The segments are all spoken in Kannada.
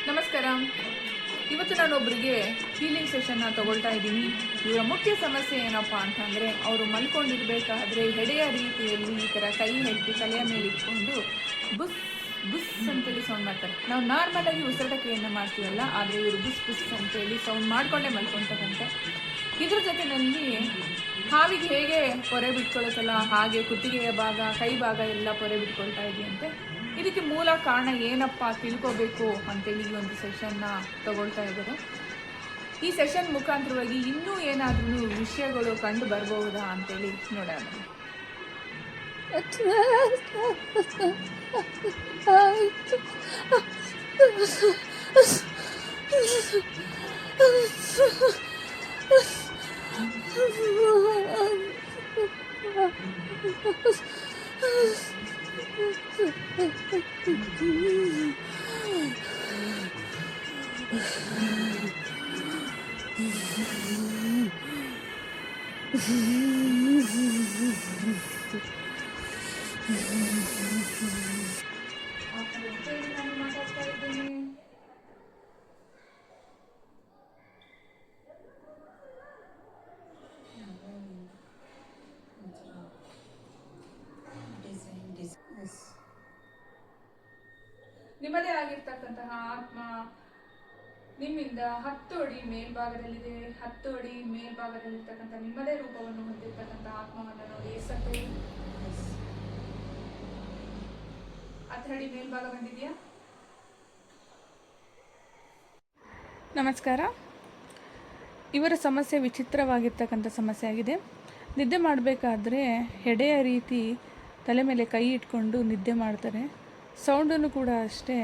ನಮಸ್ಕಾರ. ಇವತ್ತು ನಾನು ಒಬ್ಬರಿಗೆ ಹೀಲಿಂಗ್ ಸೆಷನ್ನ ತಗೊಳ್ತಾ ಇದ್ದೀನಿ. ಇವರ ಮುಖ್ಯ ಸಮಸ್ಯೆ ಏನಪ್ಪ ಅಂತಂದರೆ, ಅವರು ಮಲ್ಕೊಂಡಿರಬೇಕಾದ್ರೆ ಹೆಡೆಯ ರೀತಿಯಲ್ಲಿ ಈ ಥರ ಕೈ ಹೆಟ್ಟಿ ತಲೆಯ ಮೇಲೆ ಇಟ್ಕೊಂಡು ಬುಸ್ ಬುಸ್ ಅಂತೇಳಿ ಸೌಂಡ್ ಮಾಡ್ತಾರೆ. ನಾವು ನಾರ್ಮಲಾಗಿ ಉಸಿರಾಟಕ್ರಿಯೆಯನ್ನು ಮಾಡ್ತೀವಲ್ಲ, ಆದರೆ ಇವರು ಬುಸ್ ಬುಸ್ ಅಂತೇಳಿ ಸೌಂಡ್ ಮಾಡಿಕೊಂಡೇ ಮಲ್ಕೊತಾರಂತೆ. ಇದ್ರ ಜೊತೆಯಲ್ಲಿ ಹಾವಿಗೆ ಹೇಗೆ ಪೊರೆ ಬಿಟ್ಕೊಳ್ಳುತ್ತಲ್ಲ ಹಾಗೆ ಕುತ್ತಿಗೆಯ ಭಾಗ, ಕೈ ಭಾಗ ಎಲ್ಲ ಪೊರೆ ಬಿಟ್ಕೊಳ್ತಾ ಇದೆಯಂತೆ. ಇದಕ್ಕೆ ಮೂಲ ಕಾರಣ ಏನಪ್ಪ ತಿಳ್ಕೋಬೇಕು ಅಂತೇಳಿ ಈ ಒಂದು ಸೆಷನ್ನ ತಗೊಳ್ತಾ ಇದ್ದಾರೆ. ಈ ಸೆಷನ್ ಮುಖಾಂತರವಾಗಿ ಇನ್ನೂ ಏನಾದ್ರೂ ವಿಷಯಗಳು ಕಂಡು ಬರಬಹುದಾ ಅಂತೇಳಿ ನೋಡೋಣ. ನಿಮ್ಮದೇ ಆಗಿರ್ತಕ್ಕಂತಹ ಆತ್ಮ ನಿಮ್ಮಿಂದ 10 ಅಡಿ ಮೇಲ್ಭಾಗದಲ್ಲಿದೆ. 10 ಅಡಿ ಮೇಲ್ಭಾಗದಲ್ಲಿರ್ತಕ್ಕಂಥ ನಿಮ್ಮದೇ ರೂಪವನ್ನು ಹೊಂದಿರ್ತಕ್ಕಂಥ ಆತ್ಮವನ್ನು ನೋಡಿ. 10 ಅಡಿ ಮೇಲ್ಭಾಗ ಬಂದಿದೆಯಾ? ನಮಸ್ಕಾರ. ಇವರ ಸಮಸ್ಯೆ ವಿಚಿತ್ರವಾಗಿರ್ತಕ್ಕಂಥ ಸಮಸ್ಯೆ ಆಗಿದೆ. ನಿದ್ದೆ ಮಾಡಬೇಕಾದ್ರೆ ಹೆಡೆಯ ರೀತಿ ತಲೆ ಮೇಲೆ ಕೈ ಇಟ್ಕೊಂಡು ನಿದ್ದೆ ಮಾಡ್ತಾರೆ. ಸೌಂಡನ್ನು ಕೂಡ ಅಷ್ಟೇ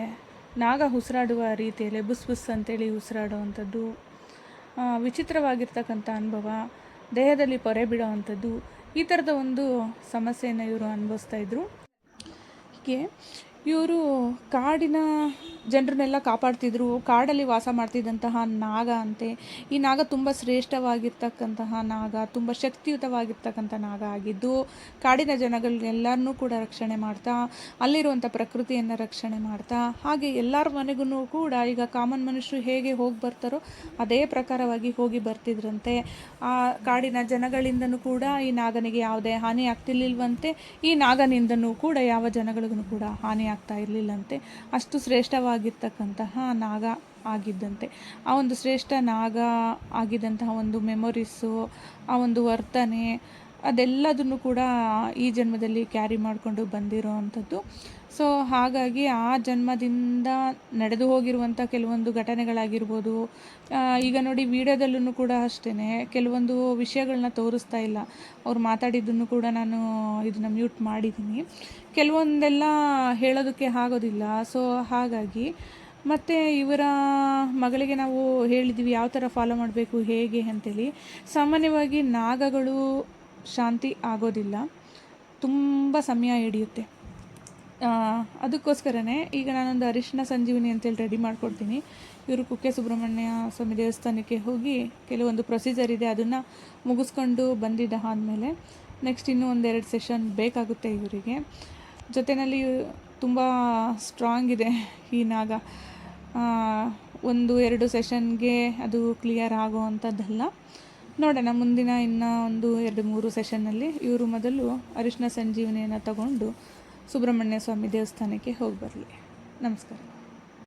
ನಾಗ ಉಸಿರಾಡುವ ರೀತಿಯಲ್ಲಿ ಬುಸ್ ಬುಸ್ ಅಂತೇಳಿ ಉಸಿರಾಡುವಂಥದ್ದು, ವಿಚಿತ್ರವಾಗಿರ್ತಕ್ಕಂಥ ಅನುಭವ, ದೇಹದಲ್ಲಿ ಪೊರೆ ಬಿಡೋವಂಥದ್ದು, ಈ ಥರದ ಒಂದು ಸಮಸ್ಯೆಯನ್ನು ಇವರು ಅನುಭವಿಸ್ತಾ ಇದ್ರು. ಹೀಗೆ ಇವರು ಕಾಡಿನ ಜನರನ್ನೆಲ್ಲ ಕಾಪಾಡ್ತಿದ್ರು. ಕಾಡಲ್ಲಿ ವಾಸ ಮಾಡ್ತಿದ್ದಂತಹ ನಾಗ ಅಂತೆ. ಈ ನಾಗ ತುಂಬ ಶ್ರೇಷ್ಠವಾಗಿರ್ತಕ್ಕಂತಹ ನಾಗ, ತುಂಬ ಶಕ್ತಿಯುತವಾಗಿರ್ತಕ್ಕಂಥ ನಾಗ ಆಗಿದ್ದು ಕಾಡಿನ ಜನಗಳನ್ನೆಲ್ಲರನ್ನೂ ಕೂಡ ರಕ್ಷಣೆ ಮಾಡ್ತಾ, ಅಲ್ಲಿರುವಂಥ ಪ್ರಕೃತಿಯನ್ನು ರಕ್ಷಣೆ ಮಾಡ್ತಾ, ಹಾಗೆ ಎಲ್ಲರ ಮನೆಗೂ ಕೂಡ ಈಗ ಕಾಮನ್ ಮನುಷ್ಯರು ಹೇಗೆ ಹೋಗಿ ಬರ್ತಾರೋ ಅದೇ ಪ್ರಕಾರವಾಗಿ ಹೋಗಿ ಬರ್ತಿದ್ರಂತೆ. ಆ ಕಾಡಿನ ಜನಗಳಿಂದನೂ ಕೂಡ ಈ ನಾಗನಿಗೆ ಯಾವುದೇ ಹಾನಿ ಆಗ್ತಿರ್ಲಿಲ್ವಂತೆ. ಈ ನಾಗನಿಂದನೂ ಕೂಡ ಯಾವ ಜನಗಳಿಗೂ ಕೂಡ ಹಾನಿ ಆಗ್ತಾ ಇರಲಿಲ್ಲಂತೆ. ಅಷ್ಟು ಶ್ರೇಷ್ಠವಾಗಿರ್ತಕ್ಕಂತಹ ನಾಗ ಆಗಿದ್ದಂತೆ. ಆ ಒಂದು ಶ್ರೇಷ್ಠ ನಾಗ ಆಗಿದ್ದಂತಹ ಒಂದು ಮೆಮೊರೀಸು, ಆ ಒಂದು ವರ್ತನೆ, ಅದೆಲ್ಲದನ್ನು ಕೂಡ ಈ ಜನ್ಮದಲ್ಲಿ ಕ್ಯಾರಿ ಮಾಡಿಕೊಂಡು ಬಂದಿರೋ ಅಂಥದ್ದು. ಸೊ ಹಾಗಾಗಿ ಆ ಜನ್ಮದಿಂದ ನಡೆದು ಹೋಗಿರುವಂಥ ಕೆಲವೊಂದು ಘಟನೆಗಳಾಗಿರ್ಬೋದು. ಈಗ ನೋಡಿ ವಿಡಿಯೋದಲ್ಲೂ ಕೂಡ ಅಷ್ಟೇ ಕೆಲವೊಂದು ವಿಷಯಗಳನ್ನ ತೋರಿಸ್ತಾ ಇಲ್ಲ. ಅವ್ರು ಮಾತಾಡಿದ್ದನ್ನು ಕೂಡ ನಾನು ಇದನ್ನು ಮ್ಯೂಟ್ ಮಾಡಿದ್ದೀನಿ. ಕೆಲವೊಂದೆಲ್ಲ ಹೇಳೋದಕ್ಕೆ ಆಗೋದಿಲ್ಲ. ಸೊ ಹಾಗಾಗಿ ಮತ್ತು ಇವರ ಮಗಳಿಗೆ ನಾವು ಹೇಳಿದ್ವಿ ಯಾವ ಥರ ಫಾಲೋ ಮಾಡಬೇಕು ಹೇಗೆ ಅಂತೇಳಿ. ಸಾಮಾನ್ಯವಾಗಿ ನಾಗಗಳು ಶಾಂತಿ ಆಗೋದಿಲ್ಲ, ತುಂಬ ಸಮಯ ಹಿಡಿಯುತ್ತೆ. ಅದಕ್ಕೋಸ್ಕರನೇ ಈಗ ನಾನೊಂದು ಅರಿಶಿನ ಸಂಜೀವಿನಿ ಅಂತೇಳಿ ರೆಡಿ ಮಾಡಿಕೊಡ್ತೀನಿ. ಇವರು ಕುಕ್ಕೆ ಸುಬ್ರಹ್ಮಣ್ಯ ಸ್ವಾಮಿ ದೇವಸ್ಥಾನಕ್ಕೆ ಹೋಗಿ ಕೆಲವೊಂದು ಪ್ರೊಸೀಜರ್ ಇದೆ, ಅದನ್ನು ಮುಗಿಸ್ಕೊಂಡು ಬಂದಿದ್ದ ಆದಮೇಲೆ ನೆಕ್ಸ್ಟ್ ಇನ್ನೂ 1-2 ಸೆಷನ್ ಬೇಕಾಗುತ್ತೆ ಇವರಿಗೆ. ಜೊತೆಯಲ್ಲಿ ತುಂಬ ಸ್ಟ್ರಾಂಗ್ ಇದೆ ಈ ನಾಗ. 1-2 ಸೆಷನ್ಗೆ ಅದು ಕ್ಲಿಯರ್ ಆಗೋ ಅಂಥದ್ದಲ್ಲ. ನೋಡೋಣ ಮುಂದಿನ ಇನ್ನೂ 1-2-3 ಸೆಷನ್ನಲ್ಲಿ ಇವರು ಮೊದಲು ಅರಿಶಿನ ಸಂಜೀವನಿಯನ್ನು ತಗೊಂಡು ಸುಬ್ರಹ್ಮಣ್ಯ ಸ್ವಾಮಿ ದೇವಸ್ಥಾನಕ್ಕೆ ಹೋಗಿ ಬರಲಿ. ನಮಸ್ಕಾರ.